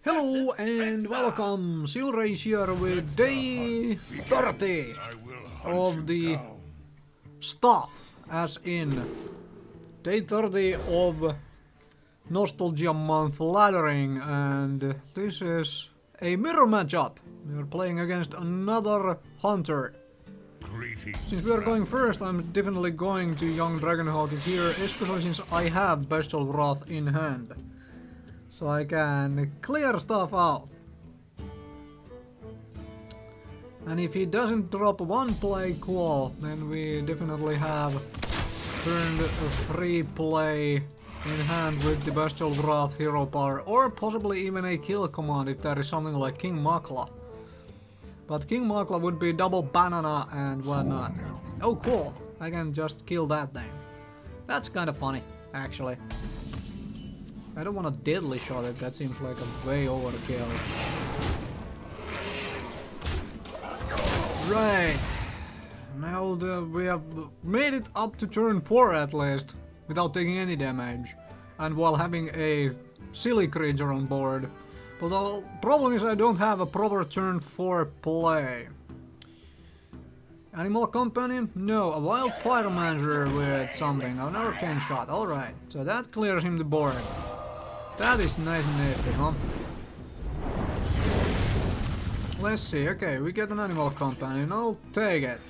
Hello and welcome, Silrace here with day 30 of the stuff, as in day 30 of Nostalgia Month laddering, and this is a mirror matchup. We are playing against another hunter. Since we are going first, I'm definitely going to Young Dragonhawk here, especially since I have Bestial Wrath in hand. So I can clear stuff out. And if he doesn't drop one play call, then we definitely have turned a free play in hand with the Bestial Wrath hero power, or possibly even a kill command if there is something like King Makla. But King Makla would be double banana and whatnot. Oh cool, I can just kill that thing. That's kind of funny, actually. I don't want to deadly shot it, that seems like a way overkill. Right, now we have made it up to turn 4 at least, without taking any damage, and while having a silly creature on board. But the problem is I don't have a proper turn 4 play. Animal Companion? No, a Wild Pyromancer with something, an Arcane Shot, alright, so that clears him the board. That is nice and nifty, huh? Let's see, okay, we get an Animal Companion, I'll take it.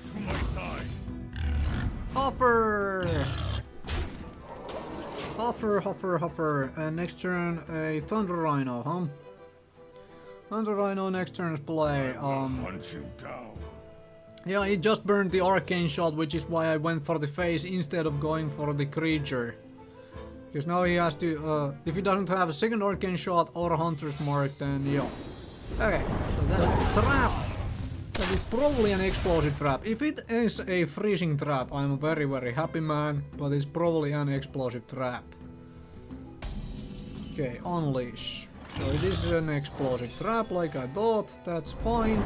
Offer! Offer, and next turn a Thunder Rhino, huh? Thunder Rhino next turn's play, yeah, he just burned the Arcane Shot, which is why I went for the face instead of going for the creature. Because now he has to, if he doesn't have a second Arcane Shot or a Hunter's Mark, then yeah. Okay, so that's a trap. That is probably an explosive trap. If it is a freezing trap, I'm a very happy man, but it's probably an explosive trap. Okay, unleash. So it is an explosive trap like I thought, that's fine.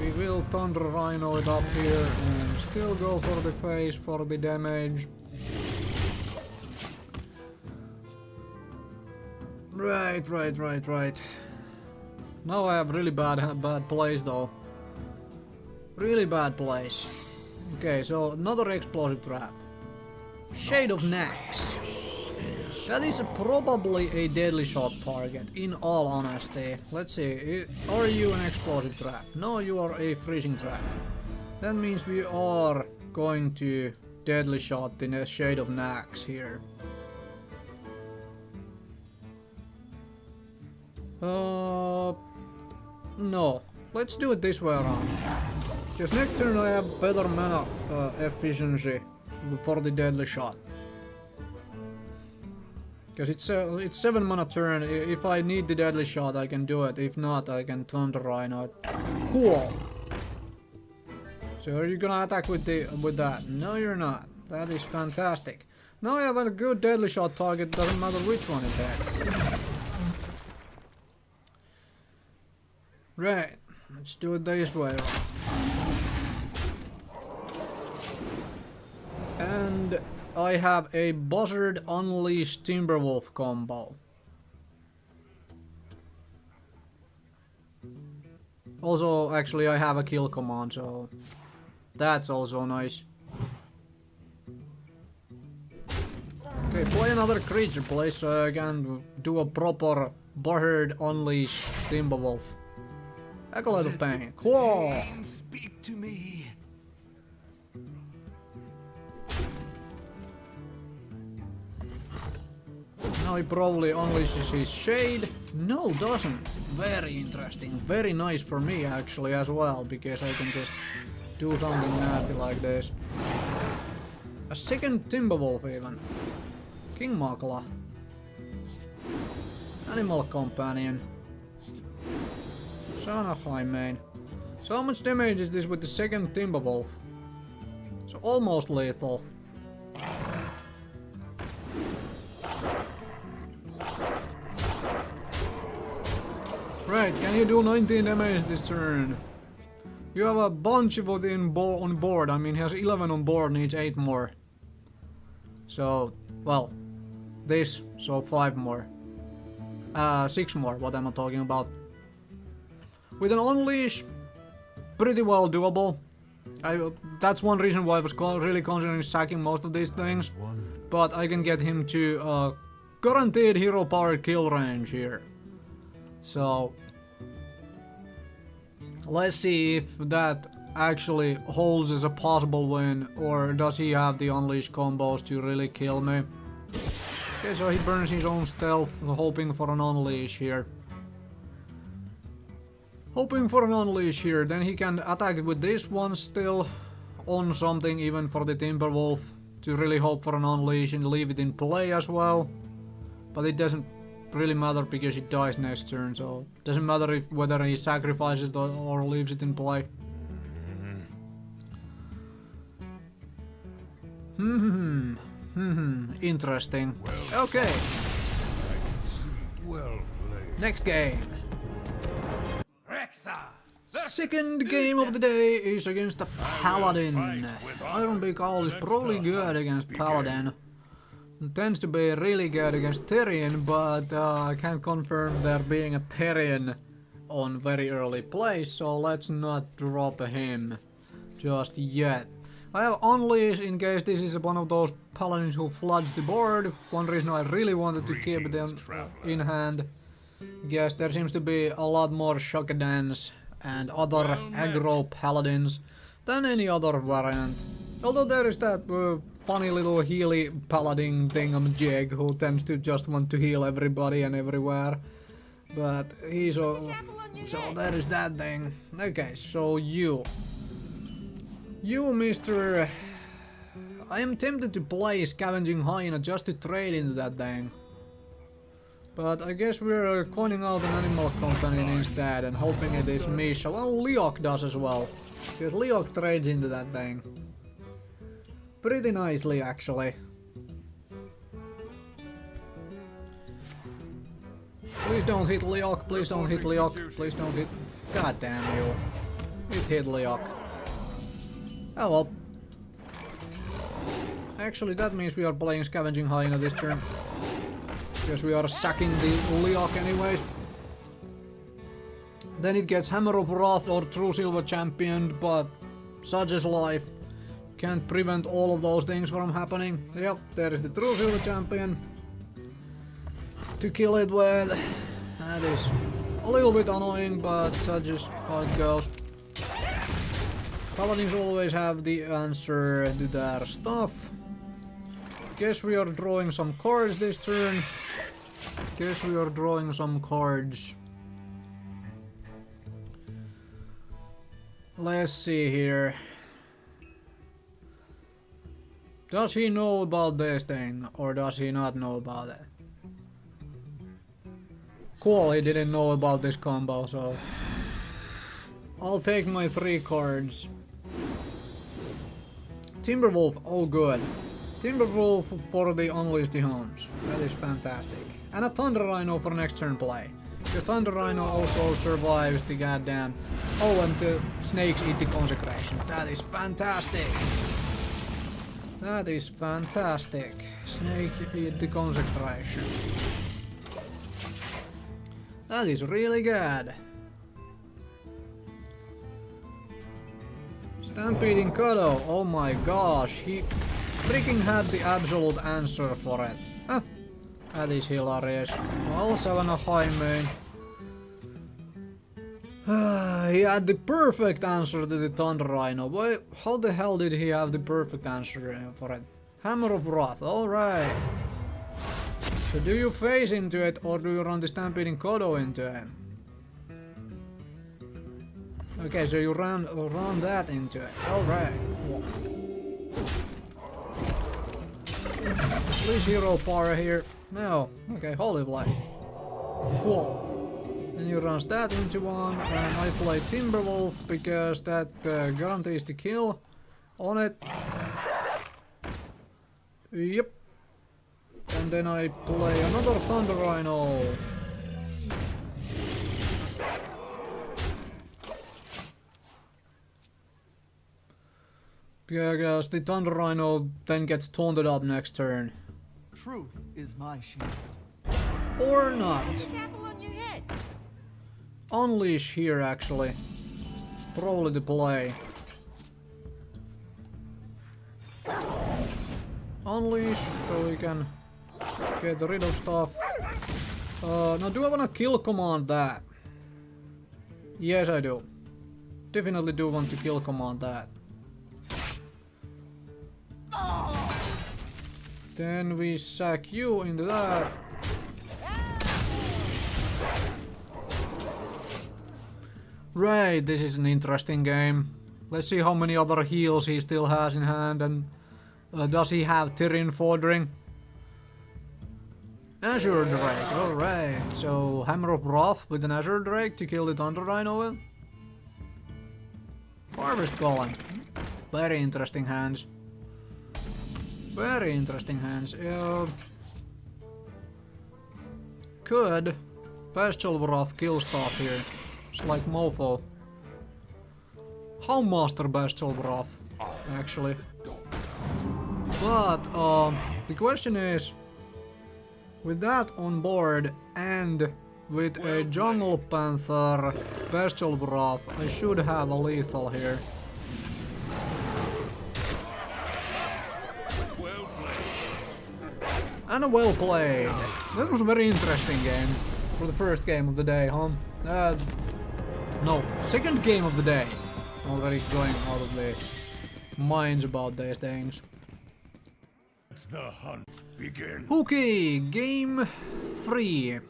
We will Thunder Rhino it up here and still go for the face for the damage. Right. Now I have really bad plays though. Really bad plays. Okay, so another explosive trap. Shade of Nax. That is probably a deadly shot target, in all honesty. Let's see, are you an explosive trap? No, you are a freezing trap. That means we are going to deadly shot the Shade of Nax here. No. Let's do it this way around. Because next turn I have better mana efficiency for the deadly shot. Because it's 7 mana turn. If I need the deadly shot, I can do it. If not, I can Thunder Rhino it. Cool. So are you gonna attack with that? No, you're not. That is fantastic. Now I have a good deadly shot target. Doesn't matter which one it hits. Right, let's do it this way. And I have a Buzzard Unleash Timberwolf combo. Also, actually I have a kill command, so that's also nice. Okay, play another creature, please, so I can do a proper Buzzard Unleash Timberwolf. Acolyte of Pain. Cool! Speak to me. Now he probably unleashes his Shade. No, doesn't. Very interesting. Very nice for me actually as well, because I can just do something nasty like this. A second Timberwolf even. King Makla. Animal Companion. Son of high main. So how much damage is this with the second Timberwolf? So almost lethal. Right, can you do 19 damage this turn? You have a bunch of it on board. I mean, he has 11 on board, needs 8 more. So, well, this, so 5 more. 6 more, what am I talking about? With an unleash, pretty well doable. That's one reason why I was really considering sacking most of these things. But I can get him to guaranteed hero power kill range here. So let's see if that actually holds as a possible win, or does he have the unleash combos to really kill me. Okay, so he burns his own stealth, hoping for an unleash here. Hoping for an unleash here, then he can attack with this one still on something, even for the Timberwolf, to really hope for an unleash and leave it in play as well. But it doesn't really matter because it dies next turn, so it doesn't matter if whether he sacrifices it or leaves it in play. Interesting. Okay. Next game. Second game of the day is against the Paladin. Ironbeak Owl is probably good against Paladin. It tends to be really good against Therian, but I can't confirm there being a Therian on very early play, so let's not drop him just yet. I have Unleash in case this is one of those Paladins who floods the board. One reason I really wanted to keep them in hand. Yes, there seems to be a lot more Shockadans and other aggro Paladins than any other variant. Although there is that funny little healy Paladin thingamajig who tends to just want to heal everybody and everywhere. But he's so there is that thing. Okay, so you, Mr. I am tempted to play Scavenging Hyena just to trade into that thing. But I guess we're coining out an animal companion instead and hoping it is Misha. Well, Leok does as well, because Leok trades into that thing. Pretty nicely, actually. Please don't hit Leok, please don't hit Leok, please don't hit... God damn you. It hit Leok. Oh well. Actually, that means we are playing Scavenging Hyena this turn. Because we are sacking the Leok anyways. Then it gets Hammer of Wrath or True Silver Champion, but such is life. Can't prevent all of those things from happening. Yep, there is the True Silver Champion to kill it with. That is a little bit annoying, but such is how it goes. Paladins always have the answer to their stuff. Guess we are drawing some cards this turn. Guess we are drawing some cards. Let's see here. Does he know about this thing, or does he not know about it? Cool, he didn't know about this combo, so... I'll take my 3 cards. Timberwolf, oh good. Timberwolf for the Unleash the Homes. That is fantastic. And a Thunder Rhino for next turn play. Because Thunder Rhino also survives the goddamn... Oh, and the snakes eat the Consecration. That is fantastic. That is fantastic. Snake eat the Consecration. That is really good. Stampeding Kodo. Oh my gosh, he freaking had the absolute answer for it. Huh. That is hilarious. Well, 7 a high main. He had the perfect answer to the Thunder Rhino. Wait, how the hell did he have the perfect answer for it? Hammer of Wrath, alright. So do you phase into it or do you run the Stampeding Kodo into it? Okay, so you run that into it. Alright. Please hero power here. No. Okay, Holy Blade. Cool. Then you runs that into one, and I play Timberwolf because that guarantees the kill on it. Yep. And then I play another Thunder Rhino. Because the Thunder Rhino then gets taunted up next turn. Truth is my shield. Or not. Apple on your head. Unleash here actually. Probably the play. Unleash so we can get rid of stuff. Now do I wanna kill command that? Yes I do. Definitely do want to kill command that. Then we sack you into that. Right, this is an interesting game. Let's see how many other heals he still has in hand, and does he have Tyrian Fordring? Azure Drake, alright. So Hammer of Wrath with an Azure Drake to kill the Thunder Rhino with. Harvest Golem. Very interesting hands. Very interesting hands. Could Bestial Wrath kill stuff here. It's like mofo. Houndmaster Bestial Wrath, actually. But the question is, with that on board and with a Jungle Panther Bestial Wrath, I should have a lethal here. And a well played. That was a very interesting game for the first game of the day, huh? No, second game of the day. Already going out of the minds about these things. The hunt begin. Okay, game 3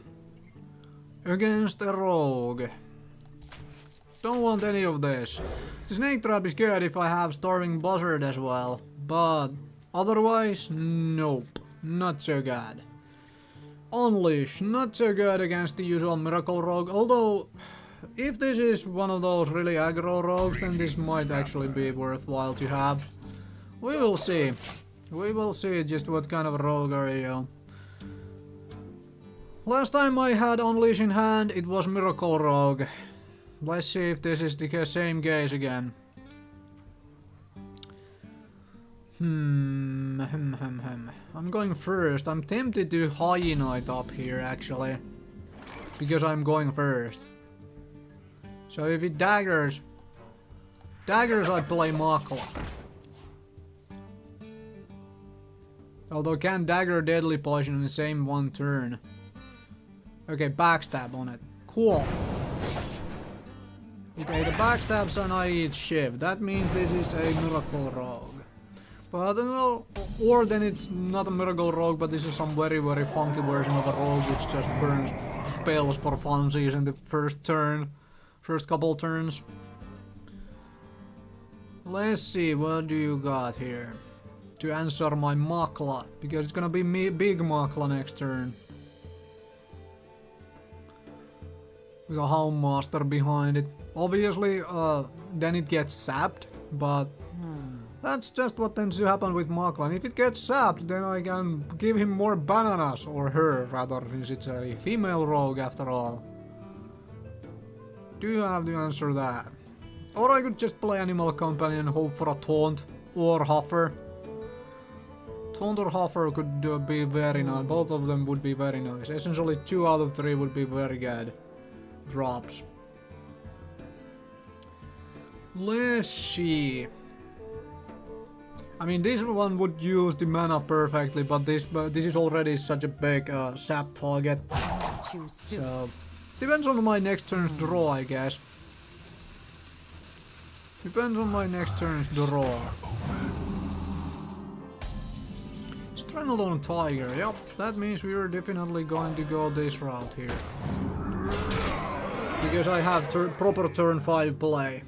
against a rogue. Don't want any of this. The snake trap is good if I have starving buzzard as well, but otherwise, nope, not so good. Unleash, not so good against the usual miracle rogue, although if this is one of those really aggro rogues, then this might actually be worthwhile to have. We will see. We will see just what kind of rogue are you. Last time I had Unleash in hand, it was Miracle Rogue. Let's see if this is the same case again. I'm going first. I'm tempted to Hyenite up here actually, because I'm going first. So if it daggers I play Makla. Although can dagger deadly poison in the same one turn. Okay, backstab on it. Cool. It ate a backstab, so now I eat Shiv. That means this is a miracle rogue. But I don't know, or then it's not a miracle rogue, but this is some very funky version of a rogue which just burns spells for funsies in the first turn. First couple turns. Let's see, what do you got here? To answer my Makla, because it's gonna be big Makla next turn. With a Houndmaster behind it. Obviously, then it gets sapped, but that's just what tends to happen with Makla. And if it gets sapped, then I can give him more bananas, or her rather, since it's a female rogue after all. Do you have to answer that? Or I could just play Animal Companion and hope for a Taunt, or Huffer. Taunt or Huffer could be very nice, both of them would be very nice. Essentially 2 out of 3 would be very good drops. Let's see. I mean, this one would use the mana perfectly, but this is already such a big sap target. So, depends on my next turn's draw, I guess. Depends on my next turn's draw. Strangled on Tiger, yep, that means we are definitely going to go this route here. Because I have proper turn 5 play.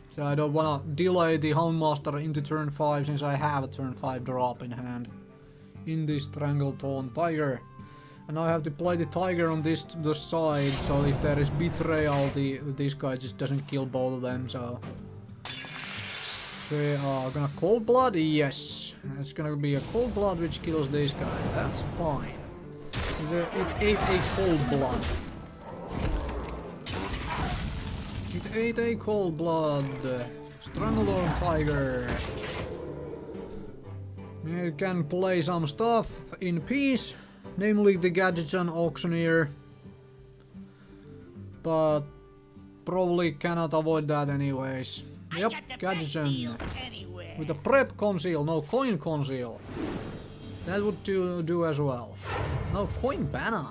So I don't wanna delay the Houndmaster into turn 5 since I have a turn 5 drop in hand. In this Strangled on Tiger. And I have to play the Tiger on the side, so if there is betrayal, this guy just doesn't kill both of them, so... We are gonna Cold Blood? Yes. It's gonna be a Cold Blood which kills this guy. That's fine. It ate a Cold Blood. It ate a Cold Blood. Strangled on Tiger. You can play some stuff in peace. namely the Gadgeton Auctioneer. But probably cannot avoid that anyways. Yep, Gadgeton. With a prep conceal, no coin conceal. That would do as well. No coin banner.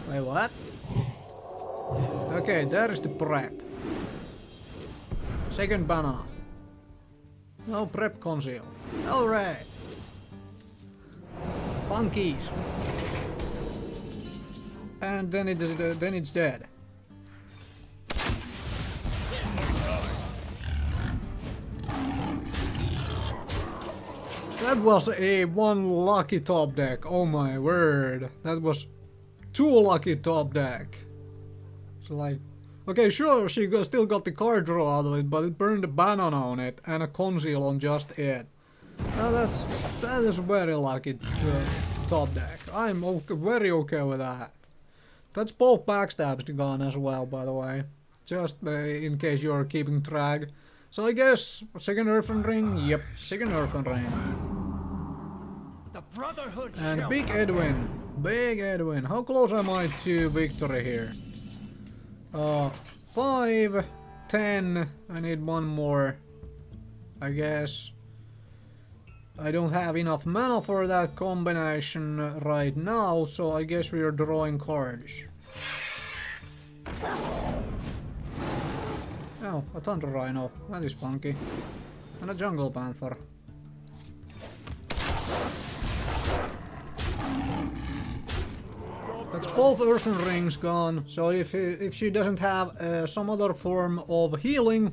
Wait, what? Okay, there is the prep. Second banana. No prep conceal. Alright. Funkies. And then it's dead. That was a one lucky top deck. Oh my word. That was two lucky top deck. So like, okay, sure, she still got the card draw out of it, but it burned a banana on it and a conceal on just it. Now that is very lucky top deck. I'm very okay with that. That's both backstabs gone as well, by the way. Just in case you're keeping track. So I guess second Earthen Ring. Yep, second Earthen Ring. The Brotherhood And shall Big Edwin. Big Edwin. How close am I to victory here? 5, 10. I need one more. I guess. I don't have enough mana for that combination right now, so I guess we are drawing cards. Oh, a Thunder Rhino. That is funky. And a Jungle Panther. That's both Earthen Rings gone, so if she doesn't have some other form of healing,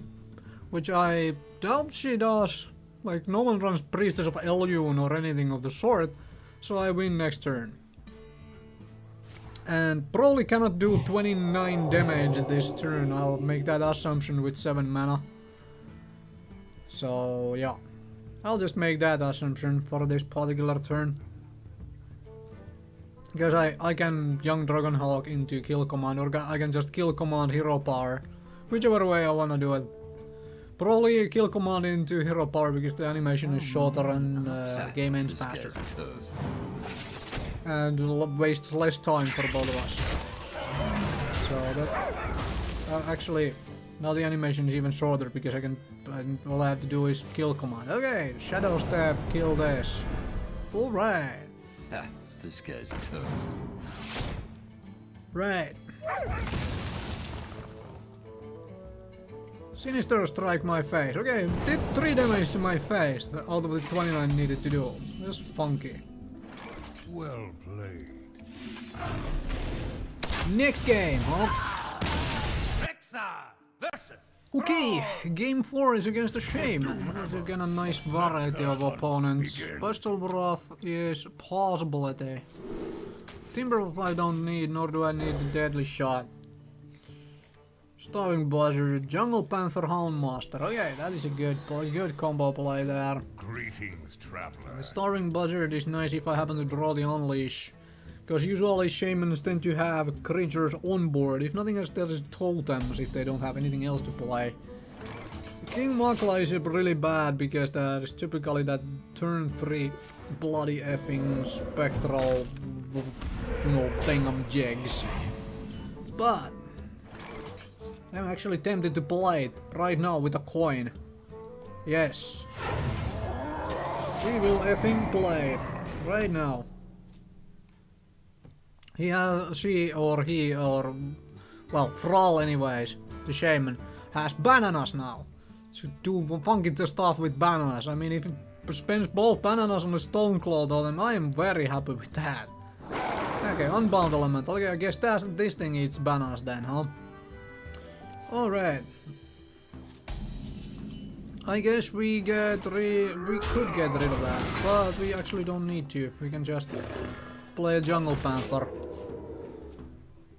which I doubt she does, like no one runs Priestess of Elune or anything of the sort, so I win next turn. And probably cannot do 29 damage this turn, I'll make that assumption with 7 mana. So yeah, I'll just make that assumption for this particular turn. Because I can Young Dragonhawk into Kill Command, or I can just Kill Command Hero Power. Whichever way I wanna do it. Probably Kill Command into Hero Power because the animation is shorter and game ends faster. And wastes less time for both of us. So that... actually, now the animation is even shorter because all I have to do is Kill Command. Okay, Shadow Step, kill this. Alright. This guy's toast. Right. Sinister Strike my face. Okay, did 3 damage to my face out of the 29 needed to do. That's funky. Well played. Next game, huh? Versus. Okay, game 4 is against the Shaman. There's again a nice variety of opponents. Postal Wrath is a possibility. Timberwolf I don't need, nor do I need the Deadly Shot. Starving Buzzard, Jungle Panther, Houndmaster. Okay, that is a good combo play there. Greetings, traveler. The Starving Buzzard is nice if I happen to draw the Unleash. Because usually Shamans tend to have creatures on board. If nothing else, there is totems if they don't have anything else to play. King Makla is really bad because that is typically that turn 3 bloody effing spectral, you know, thingamjigs. But I'm actually tempted to play it right now with a coin. Yes. We will effing play it right now. She or well, Thrall anyways, the Shaman, has bananas now. Should do funky stuff with bananas. I mean, if it spends both bananas on a Stoneclaw totem, I am very happy with that. Okay, Unbound Elemental. Okay, I guess this thing eats bananas then, huh? Alright. I guess we could get rid of that, but we actually don't need to. We can just play a Jungle Panther.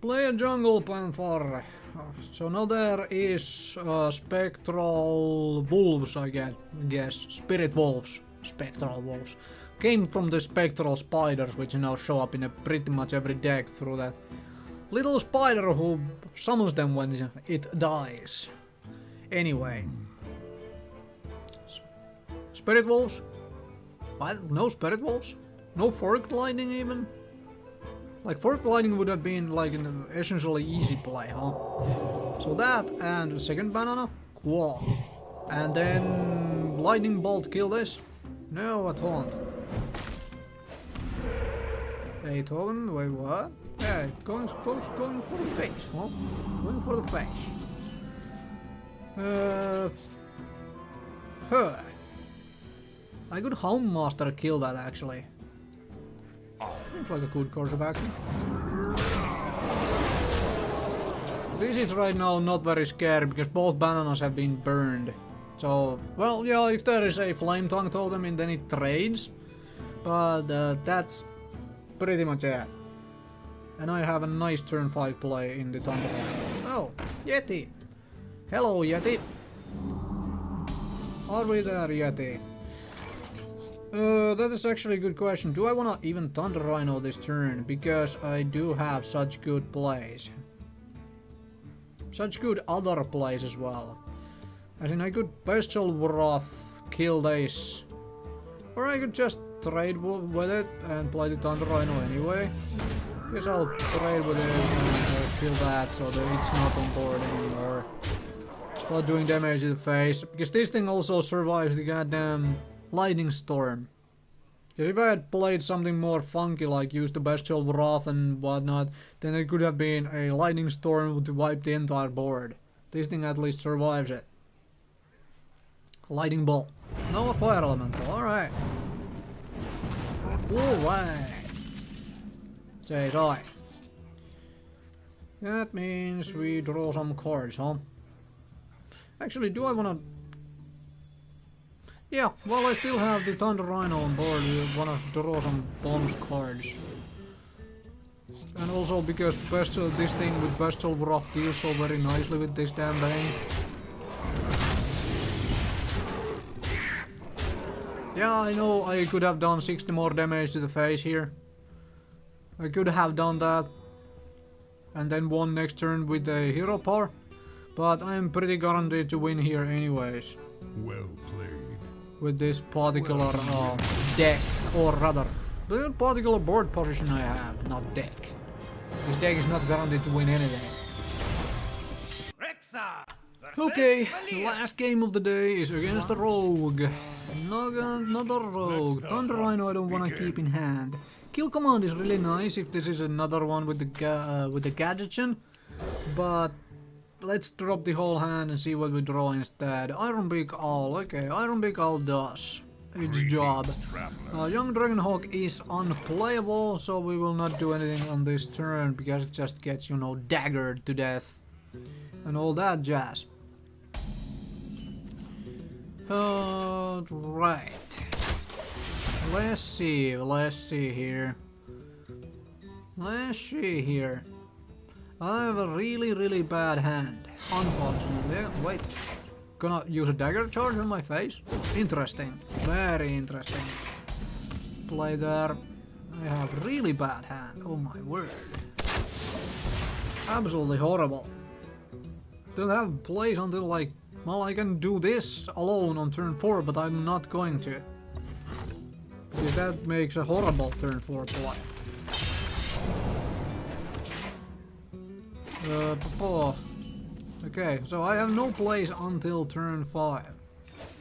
Play a Jungle Panther. So now there is Spectral Wolves, I guess. Spirit Wolves. Spectral Wolves. Came from the Spectral Spiders, which now show up in pretty much every deck through that little spider who summons them when it dies. Anyway. Spirit Wolves? What? No Spirit Wolves? No Forked Lightning even? Like Fork Lightning would have been like an essentially easy play, huh? So that and the second banana, cool. And then Lightning Bolt kill this? No, it won't. Hey, token, wait, what? Yeah, going for the face, huh? Going for the face. Huh. I could Home Master kill that actually. Seems like a good course of action. This is right now not very scary because both bananas have been burned. So, well, yeah, if there is a Flame Tongue totem, then it trades. But that's pretty much it. And I have a nice turn 5 play in the Thunder. Oh, Yeti! Hello, Yeti! Are we there, Yeti? That is actually a good question. Do I wanna even Thunder Rhino this turn? Because I do have such good plays. Such good other plays as well. As in I could Bestial Wrath, kill this. Or I could just trade with it and play the Thunder Rhino anyway. Guess I'll trade with it and kill that so that it's not on board anymore. Start doing damage to the face. Because this thing also survives the goddamn Lightning Storm. If I had played something more funky like use the Bestial Wrath and whatnot, then it could have been a Lightning Storm to wipe the entire board. This thing at least survives it. Lightning Bolt. No Fire Elemental, alright. Alright. Says I. That means we draw some cards, huh? Actually, do I wanna... Yeah, well I still have the Thunder Rhino on board, we wanna draw some bonus cards. And also because this thing with Bestial Wrath deals so very nicely with this damn thing. Yeah, I know I could have done 60 more damage to the face here. I could have done that. And then won next turn with the hero power. But I'm pretty guaranteed to win here anyways. Well played. With this particular deck, or rather, the particular board position I have, not deck. This deck is not guaranteed to win anything. Okay, last game of the day is against the rogue. Another rogue. Thunder Rhino I don't wanna keep in hand. Kill command is really nice if this is another one with the Gadgetion, but let's drop the whole hand and see what we draw instead. Iron Beak Owl, okay, Iron Beak Owl does its job. Young Dragonhawk is unplayable, so we will not do anything on this turn because it just gets, you know, daggered to death and all that jazz. Right. Let's see here. Let's see here. I have a really bad hand, unfortunately. Wait, gonna use a dagger charge on my face? Interesting, very interesting. Play there. I have really bad hand, oh my word. Absolutely horrible. Don't have plays until like, well, I can do this alone on turn 4, but I'm not going to. Because that makes a horrible turn 4 play. Okay, so I have no plays until turn 5.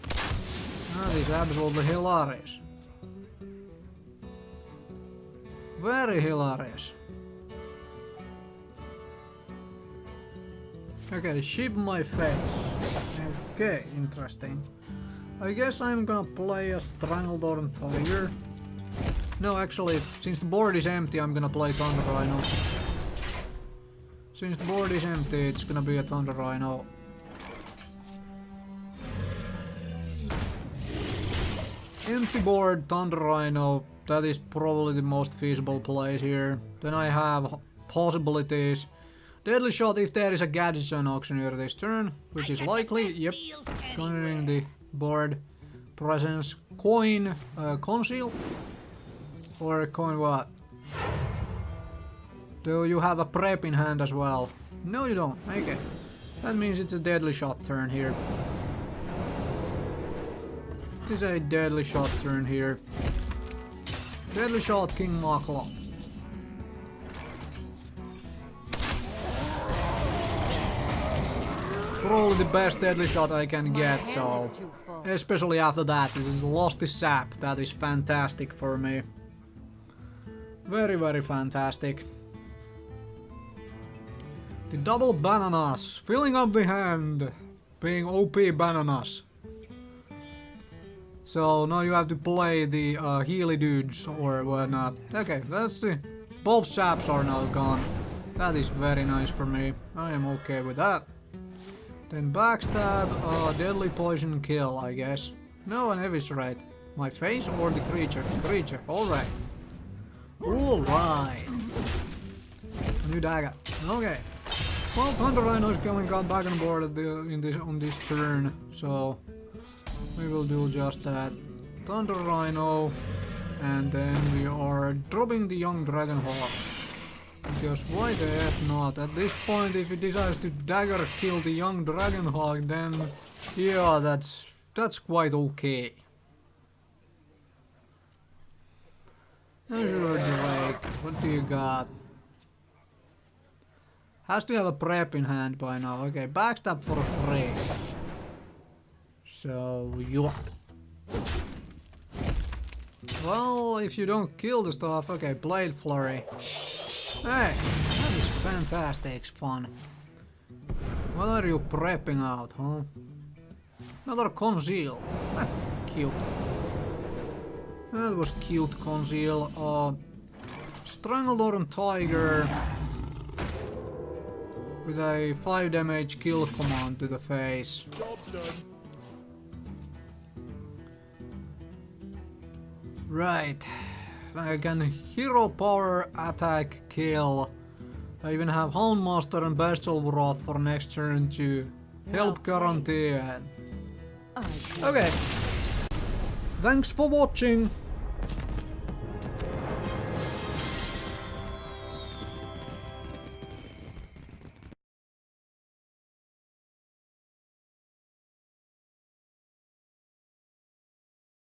That is absolutely hilarious. Very hilarious. Okay, ship my face. Okay, interesting. I guess I'm gonna play a Strangledorn Tiger. No, actually, since the board is empty, I'm gonna play Thunder Rhino. Since the board is empty, it's gonna be a Thunder Rhino. Empty board, Thunder Rhino, that is probably the most feasible place here. Then I have possibilities. Deadly Shot if there is a Gadgetion Auctioneer this turn, which is likely, yep. Considering the board presence. Coin, Conceal? Or coin what? Do you have a prep in hand as well? No, you don't. Okay. That means it's a Deadly Shot turn here. It's a Deadly Shot turn here. Deadly Shot, King Makla. probably the best deadly shot I can get, hand so... is too full. Especially after that, this is Losty Sap, that is fantastic for me. Very, very fantastic. The double bananas, filling up the hand, being OP bananas. So now you have to play the Healy dudes or whatnot. Okay, let's see. Both saps are now gone. That is very nice for me. I am okay with that. Then backstab, deadly poison kill, I guess. No, an eviscerate. My face or the creature? Creature, alright. Alright. New dagger. Okay. Well, Thunder Rhino is coming back on board at on this turn, so we will do just that. Thunder Rhino, and then we are dropping the young Dragon Hawk. Because why the F not? At this point, if he decides to dagger kill the young Dragon Hawk, then yeah, that's quite okay. Azure Drake, what do you got? Has to have a prep in hand by now. Okay, backstab for free. So, you. Well, if you don't kill the stuff, okay, Blade Flurry. Hey, that is fantastic fun. What are you prepping out, huh? Another Conceal. Cute. That was cute, Conceal. Strangledorn Tiger. With a 5 damage kill command to the face. Job done. Right. I can hero power attack kill. I even have Houndmaster and Bestial Wrath for next turn to help guarantee it. Okay. Thanks for watching.